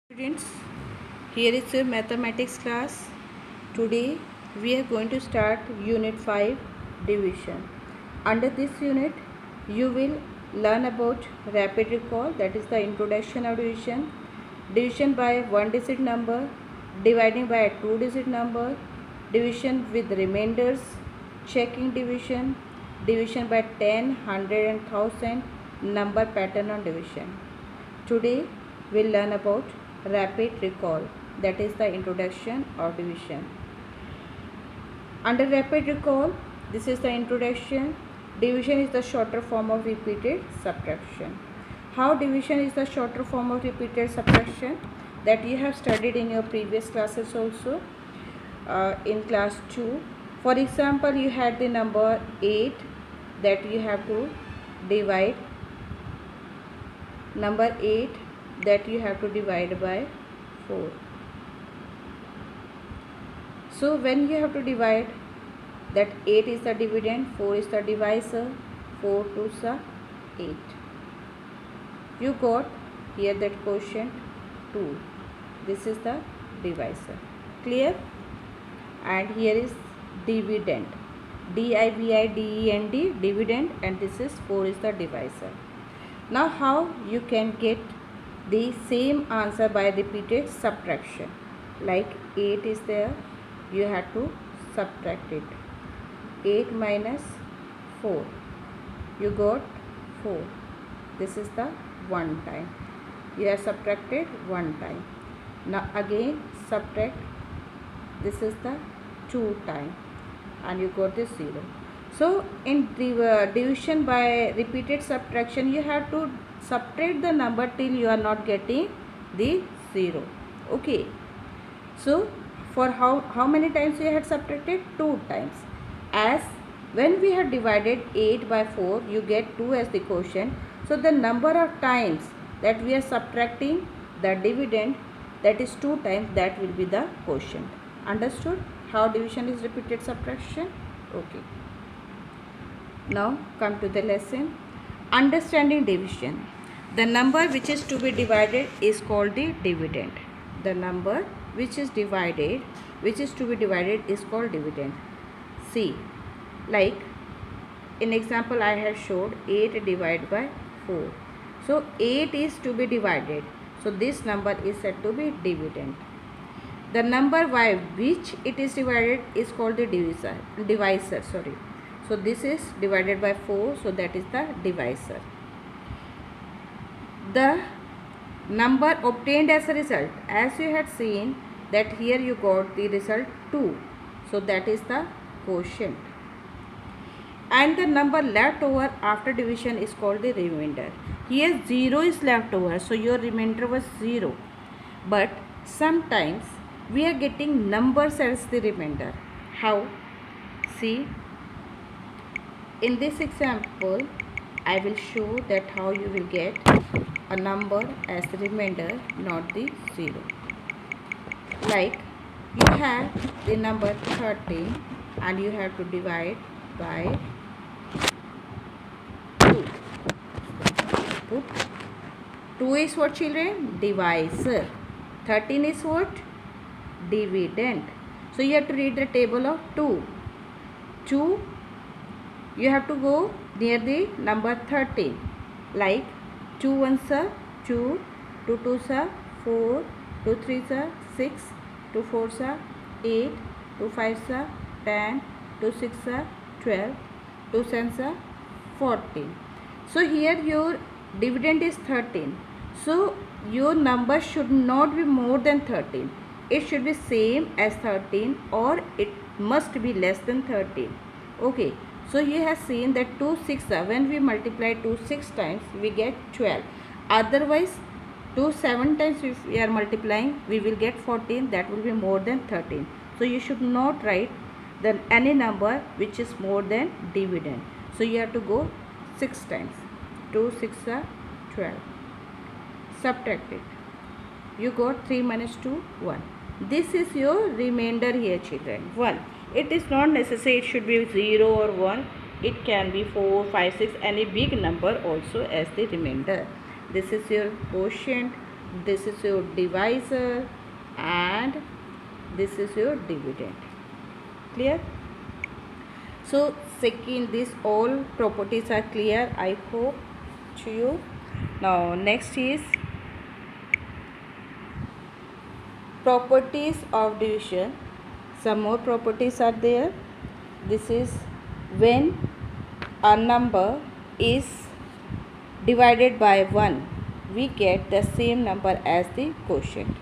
Students, here is your mathematics class. Today we are going to start unit 5 division. Under this unit you will learn about rapid recall, that is the introduction of division, division by one digit number, dividing by a two digit number, division with remainders, checking division, division by 10, 100 and 1000, number pattern on division. Today we'll learn about rapid recall, that is the introduction of division. Under rapid recall, this is the introduction. Division is the shorter form of repeated subtraction. How division is the shorter form of repeated subtraction? That you have studied in your previous classes also, in class 2. For example, you had the number 8 that you have to divide, number 8 that you have to divide by 4. So when you have to divide, that 8 is the dividend, 4 is the divisor, 4 2s are 8. You got here that quotient 2. This is the divisor. Clear? And here is dividend. D-I-V-I-D-E-N-D, dividend, and this is 4 is the divisor. Now how you can get the same answer by repeated subtraction? Like 8 is there, you have to subtract it. 8 minus 4, you got 4. This is the one time. You have subtracted one time. Now again subtract. This is the 2 time, and you got this 0. So in division by repeated subtraction, you have to subtract the number till you are not getting the 0. Okay. So for how many times you had subtracted? 2 times. As when we have divided 8 by 4, you get 2 as the quotient. So the number of times that we are subtracting the dividend, that is 2 times, that will be the quotient. Understood how division is repeated subtraction? Okay. Now come to the lesson. Understanding division. The number which is to be divided is called the dividend. The number which is to be divided is called dividend. See, like in example I have showed 8 divided by 4. So 8 is to be divided. So this number is said to be dividend. The number by which it is divided is called the divisor. So this is divided by 4, so that is the divisor. The number obtained as a result, as you had seen that here you got the result 2, so that is the quotient. And the number left over after division is called the remainder. Here 0 is left over, so your remainder was 0. But sometimes we are getting numbers as the remainder. How? See, in this example I will show that how you will get a number as the remainder, not the 0. Like you have the number 13 and you have to divide by 2. Put 2 is what, children? Divisor. 13 is what? Dividend. So you have to read the table of 2. 2, you have to go near the number 13. Like 2 1s are 2, 2 2s are 4, 2 3s are 6, 2 4s are 8, 2 5s are 10, 2 6s are 12, 2 7s are 14. So here your dividend is 13. So your number should not be more than 13. It should be same as 13 or it must be less than 13. Okay. So you have seen that 2 6, when we multiply 2 6 times, we get 12. Otherwise 2 7 times if we are multiplying, we will get 14. That will be more than 13. So you should not write any number which is more than dividend. So you have to go 6 times. 2 6 are 12. Subtract it. You got 3 minus 2, 1. This is your remainder here, children, 1. It is not necessary it should be 0 or 1. It can be 4, 5, 6, any big number also as the remainder. This is your quotient. this is your divisor, and this is your dividend. Clear? So second, these all properties are clear, I hope to you. Now next is properties of division. Some more properties are there. This is when a number is divided by 1, we get the same number as the quotient.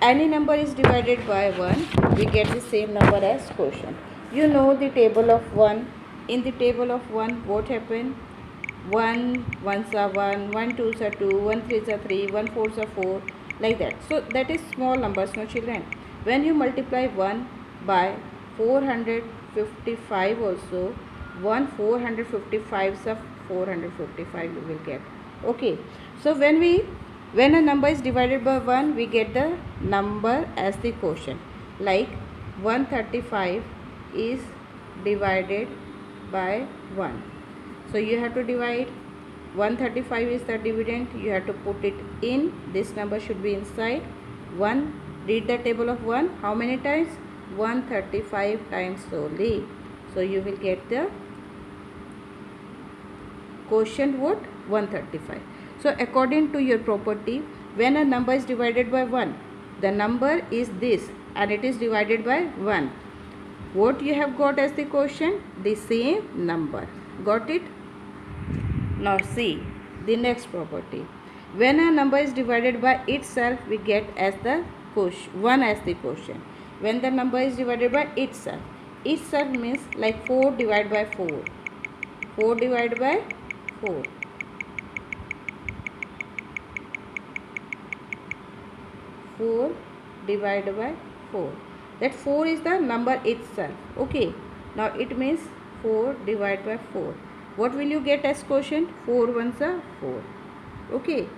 Any number is divided by 1, we get the same number as quotient. You know the table of 1. In the table of 1, what happened? 1 ones are 1, 1 twos are 2, 1 threes are 3, 1 fours are 4, like that. So that is small numbers, no children. When you multiply 1 by 455 also, 1 455s of 455 you will get. Okay, so when a number is divided by 1, we get the number as the quotient. Like 135 is divided by 1. So you have to divide. 135 is the dividend. You have to put it in. This number should be inside. 1. Read the table of 1. How many times? 135 times only. So you will get the quotient what? 135. So according to your property, when a number is divided by 1, the number is this and it is divided by 1. What you have got as the quotient? The same number. Got it? Now see the next property. When a number is divided by itself, we get as the quotient, 1 as the quotient. When the number is divided by itself means like 4 divided by 4. 4 divided by 4. 4 divided by 4. That 4 is the number itself. Okay. Now it means 4 divided by 4. What will you get as quotient? 4 ones are 4. Okay.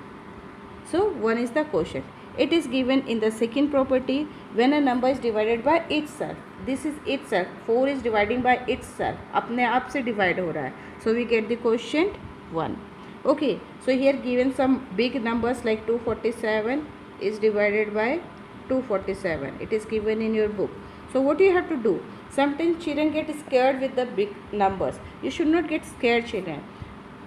So 1 is the quotient. It is given in the second property when a number is divided by itself. This is itself. 4 is dividing by itself. अपने आप से divide हो रहा है. So we get the quotient 1. Okay. So here given some big numbers like 247 is divided by 247. It is given in your book. So what you have to do? Sometimes children get scared with the big numbers. You should not get scared, children.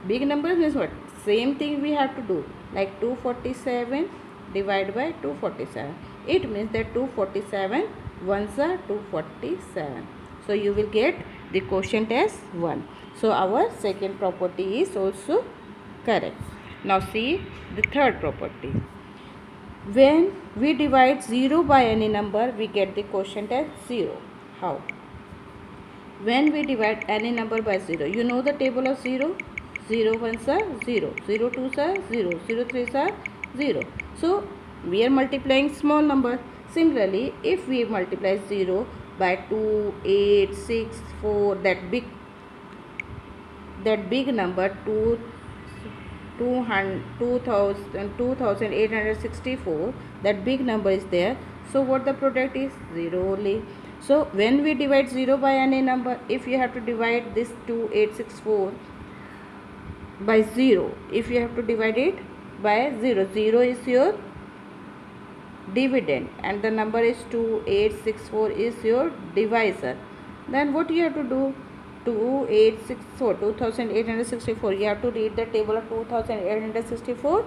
Big numbers means what? Same thing we have to do. Like 247 divided by 247. It means that 247 ones are 247. So you will get the quotient as 1. So our second property is also correct. Now see the third property. When we divide 0 by any number, we get the quotient as 0. How? When we divide any number by 0, you know the table of 0? 0 ones are 0, 0 twos are 0, 0 threes are 0. So we are multiplying small number. Similarly, if we multiply 0 by 2, 8, 6, 4, that big number 2864, that big number is there. So what the product is? 0 only. So when we divide 0 by any number, if you have to divide this 2864 by 0, if you have to divide it by 0, 0 is your dividend and the number is 2864 is your divisor. Then what you have to do? 2864, you have to read the table of 2864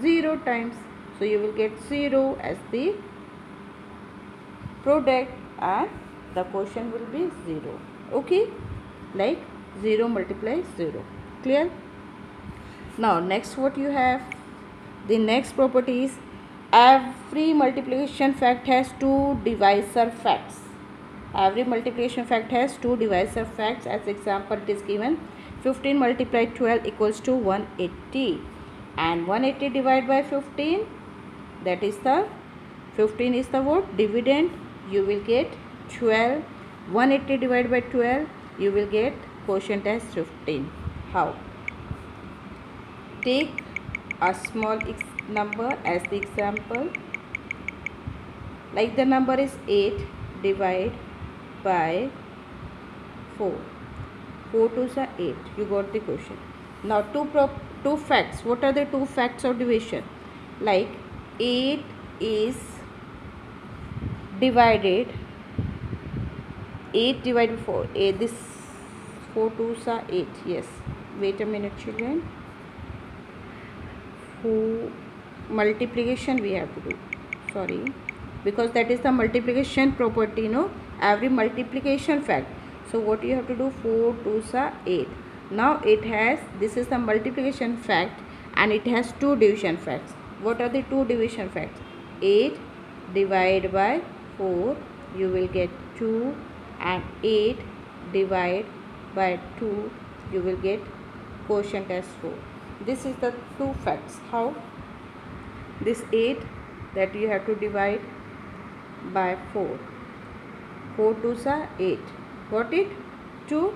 0 times. So you will get 0 as the product and the quotient will be 0. Okay, like 0 multiplies 0. Clear? Now next what you have? The next property is every multiplication fact has 2 divisor facts. Every multiplication fact has 2 divisor facts. As example, it is given 15 multiplied 12 equals to 180, and 180 divided by 15, that is the 15 is the what? Dividend. You will get 12. 180 divided by 12, you will get quotient as 15. How? Take a small number as the example. Like the number is 8, divide by 4. 4 twos are 8. You got the quotient. Now two facts. What are the 2 facts of division? Like 8 is divided, 8 divided 4, this 4 2s are 8, yes, wait a minute children, 4 multiplication we have to do, sorry, because that is the multiplication property, no, every multiplication fact. So what you have to do, 4 2s are 8. Now it has, this is the multiplication fact and it has two division facts. What are the two division facts? 8 divided by 4, you will get 2, and 8 divided by 2, you will get quotient as 4. This is the two facts. How? This 8 that you have to divide by 4. 4 2s are 8. Got it? 2.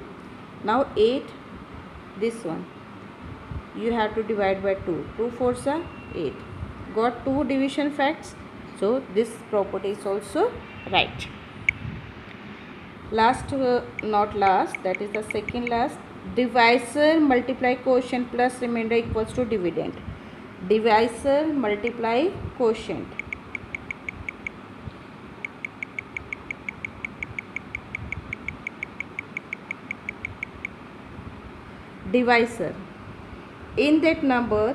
Now 8, this one you have to divide by 2. 2 4s are 8. Got two division facts. So this property is also right. Last, not last, that is the second last. Divisor multiply quotient plus remainder equals to dividend. Divisor multiply quotient. Divisor. In that number,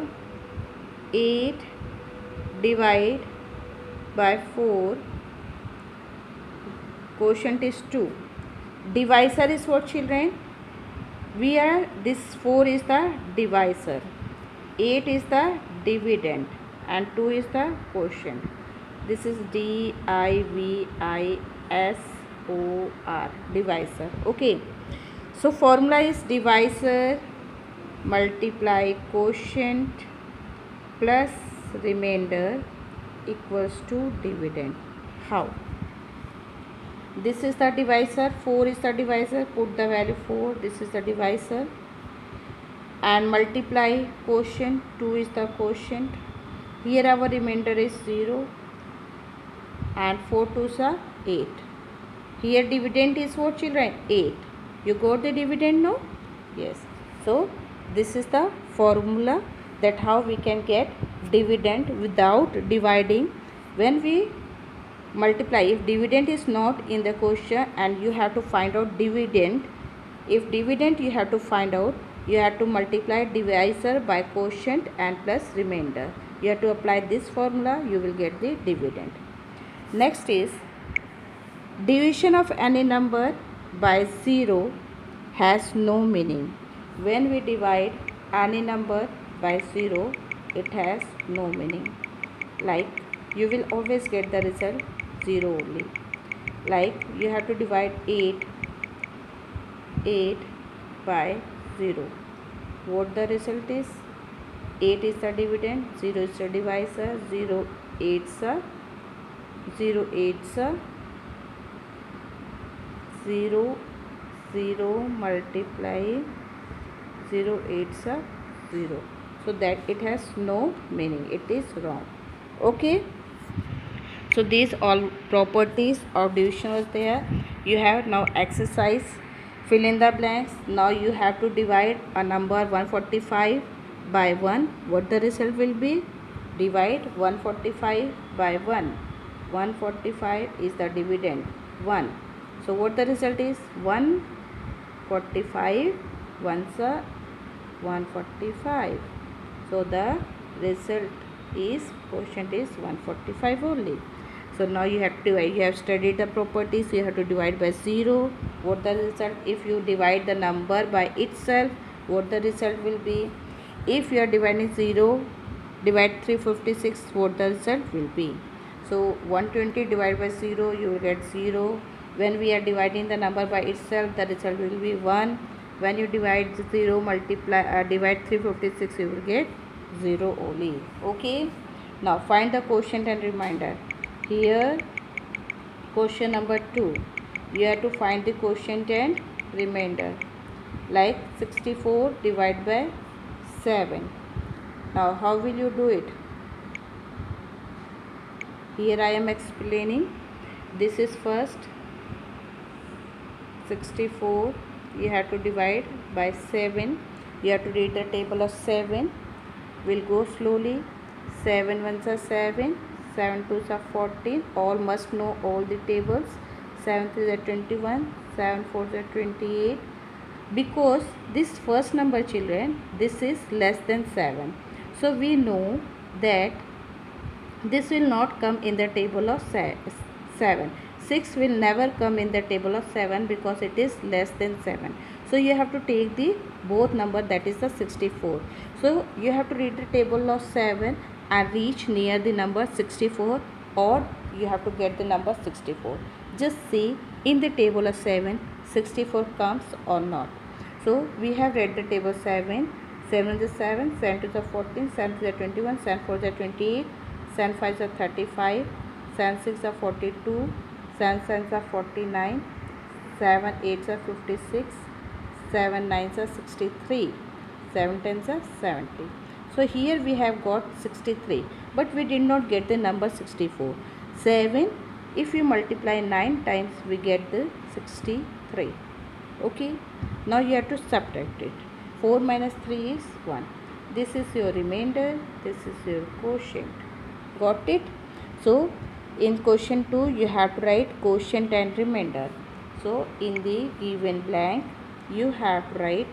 8 divided by 4, quotient is 2. Divisor is what, children? We are, this 4 is the divisor, 8 is the dividend, and 2 is the quotient. This is D-I-V-I-S-O-R, divisor. Okay. So formula is divisor multiply quotient plus remainder equals to dividend. How? This is the divisor, 4 is the divisor, put the value 4, this is the divisor, and multiply quotient, 2 is the quotient. Here our remainder is 0 and 4 2s are 8. Here dividend is what, children? 8. You got the dividend, no? Yes. So this is the formula that how we can get dividend without dividing. When we multiply, if dividend is not in the quotient and you have to find out dividend, if dividend you have to find out, you have to multiply divisor by quotient and plus remainder. You have to apply this formula, you will get the dividend. Next is division of any number by 0 has no meaning. When we divide any number by 0, it has no meaning. Like you will always get the result 0 only. Like you have to divide 8 by 0. What the result is? 8 is the dividend, 0 is the divisor, 0 8s are 0 8s are 0 0 multiply 0 8s are 0. So that it has no meaning, it is wrong. Okay. So these all properties of division was there. You have now exercise, fill in the blanks. Now you have to divide a number 145 by 1. What the result will be? Divide 145 by 1. 145 is the dividend 1. So what the result is? 145 ones are 145. So the result is quotient is 145 only. So now you have to, you have studied the properties, you have to divide by 0. What the result? If you divide the number by itself, what the result will be? If you are dividing 0, divide 356, what the result will be? So 120 divided by 0, you will get 0. When we are dividing the number by itself, the result will be 1. When you divide 0, divide 356, you will get 0 only. Okay. Now find the quotient and remainder. Here question number 2, you have to find the quotient and remainder. Like 64 divided by 7. Now how will you do it? Here I am explaining. This is first 64, you have to divide by 7. You have to read the table of 7. We'll go slowly. 7 ones are 7, 7 twos are 14. All must know all the tables. 7 threes are 21, 7 fours are 28. Because this first number, children, this is less than 7. So we know that this will not come in the table of 7. 6 will never come in the table of 7 because it is less than 7. So you have to take the both number, that is the 64. So you have to read the table of 7 and reach near the number 64, or you have to get the number 64. Just see in the table of 7 64 comes or not. So we have read the table 7. 7 is 7, 7 to the 14, 7 to the 21, 7 4 is 28, 7 5 is 35, 7 6 is 42, 7 7 is 49, 7 8 is 56, 7 9 is 63, 7 10 is 70. So here we have got 63, but we did not get the number 64. 7, if you multiply 9 times, we get the 63. Okay, now you have to subtract it. 4 minus 3 is 1. This is your remainder, this is your quotient. Got it? So in question 2 you have to write quotient and remainder. So in the given blank you have to write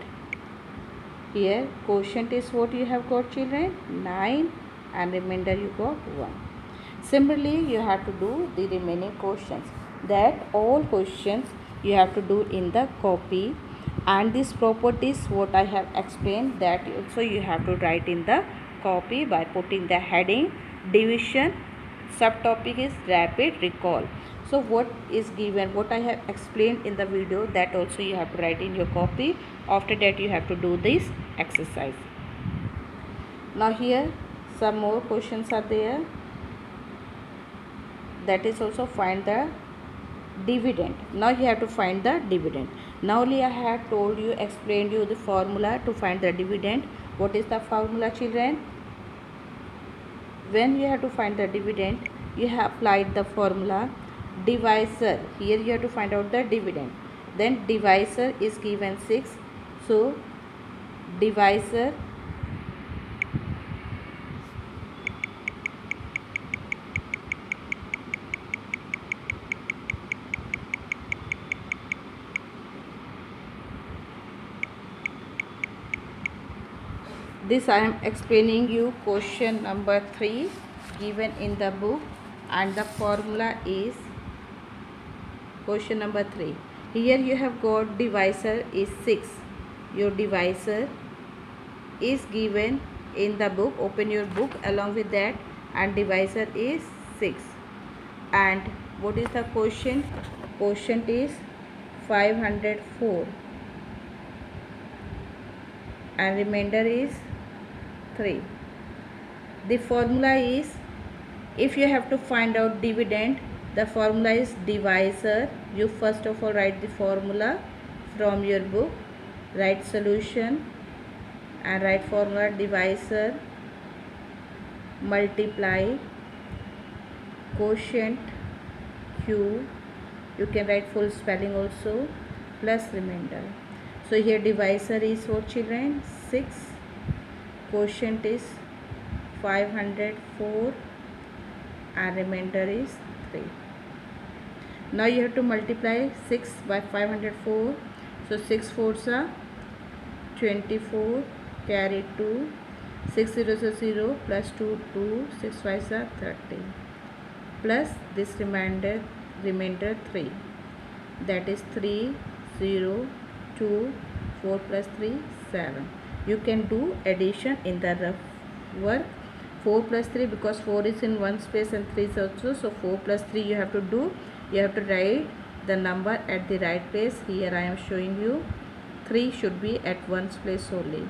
here quotient is what you have got, children, 9, and remainder you got 1. Similarly you have to do the remaining questions. That all questions you have to do in the copy, and these properties what I have explained, that also you have to write in the copy by putting the heading division. Subtopic is rapid recall. So what is given, what I have explained in the video, that also you have to write in your copy. After that you have to do this exercise. Now here some more questions are there. That is also find the dividend. Now you have to find the dividend. Now only I have told you, explained you the formula to find the dividend. What is the formula, children? When you have to find the dividend, you have applied the formula divisor. Here you have to find out the dividend. Then divisor is given 6. So divisor this I am explaining you question number 3 given in the book, and the formula is question number 3. Here you have got divisor is 6. Your divisor is given in the book. Open your book along with that, and divisor is 6. And what is the quotient? Quotient is 504, and remainder is 3. The formula is, if you have to find out dividend, the formula is divisor. You first of all write the formula from your book, write solution and write formula divisor multiply quotient q, you can write full spelling also, plus remainder. So here divisor is what, children? 6. Quotient is 504 and remainder is 3. Now you have to multiply 6 by 504. So 6 fours are 24, carry 2, 6 zeros are 0, plus 2 2, 6 5s are 30, plus this remainder 3, that is 3 0 2 4 plus 3 7. You can do addition in the rough work. 4 plus 3, because 4 is in one space and 3 is also, so 4 plus 3 you have to do. You have to write the number at the right place. Here I am showing you 3 should be at one place only,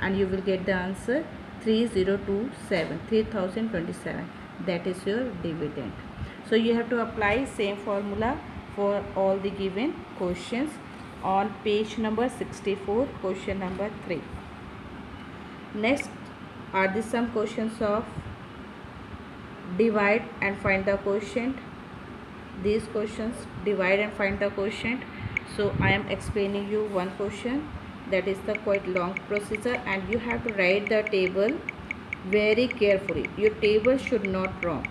and you will get the answer 3027, 3027. That is your dividend. So you have to apply same formula for all the given questions on page number 64, question number 3. Next are the some questions of divide and find the quotient. These questions, divide and find the quotient. So I am explaining you one question, that is the quite long procedure, and you have to write the table very carefully. Your table should not wrong.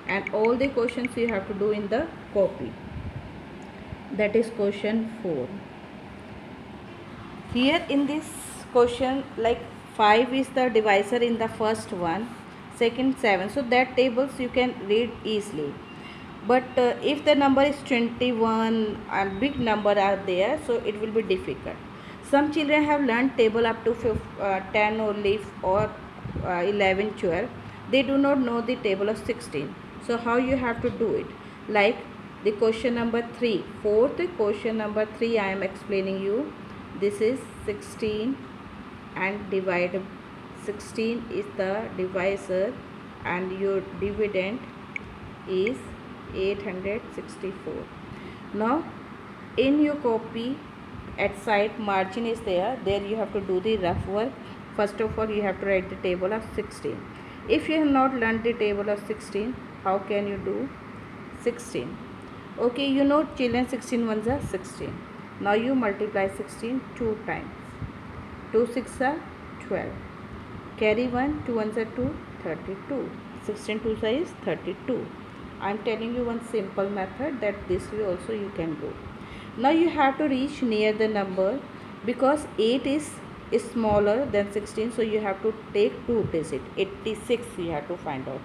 And all the questions you have to do in the copy. That is question 4. Here in this question, like 5 is the divisor in the first one, second 7. So that tables you can read easily. But if the number is 21 and big number are there, so it will be difficult. Some children have learned table up to 10 only or 11, 12. They do not know the table of 16. So how you have to do it? Like the question number 3, fourth question number 3 I am explaining you. This is 16 and divide 16 is the divisor and your dividend is 864. Now in your copy at side margin is there you have to do the rough work. First of all you have to write the table of 16. If you have not learned the table of 16, how can you do 16? Okay, you know children, 16 ones are 16. Now you multiply 16 2 times. 2 6 are 12. Carry 1, 2 ones are 2, 32. 16 2 is 32. I am telling you one simple method that this way also you can do. Now you have to reach near the number because 8 is smaller than 16, so you have to take 2 digits. 86 you have to find out.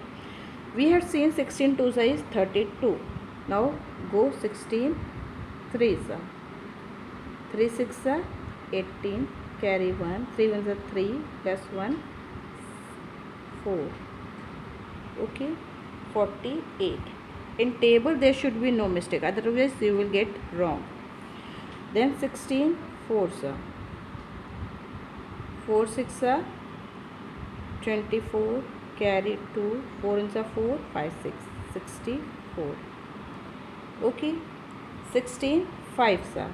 We have seen 16 2 is 32. Now go 16 3 3 6 are 18. Carry 1, 3 ones are 3 plus 1 4. Okay, 48. In table there should be no mistake, otherwise you will get wrong. Then 16 4s are 4 6 are 24. Carry 2, 4 ones are 4, 5 6 64. Okay, 16 5s are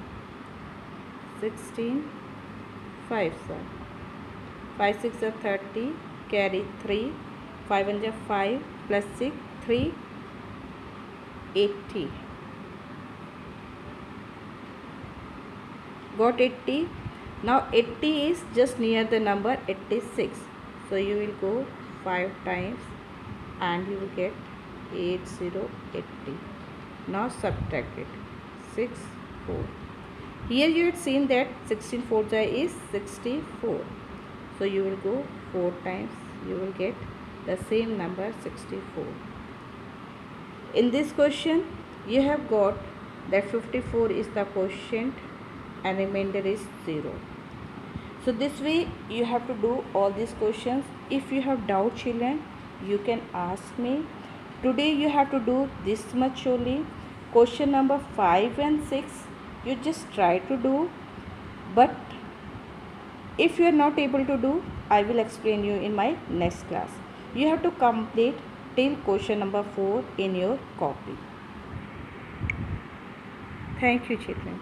16 5s are 5 6 are 30. Carry 3, 5 ones are 5 plus 6 3 80. Got 80. Now 80 is just near the number 86, so you will go 5 times and you will get 8080. Now subtract it. 6 4. Here you had seen that 16 4 is 64, so you will go 4 times, you will get the same number 64. In this question you have got that 54 is the quotient and remainder is 0. So this way you have to do all these questions. If you have doubt children, you can ask me. Today you have to do this much only. Question number 5 and 6 you just try to do, but if you are not able to do, I will explain you in my next class. You have to complete till question number 4 in your copy. Thank you children.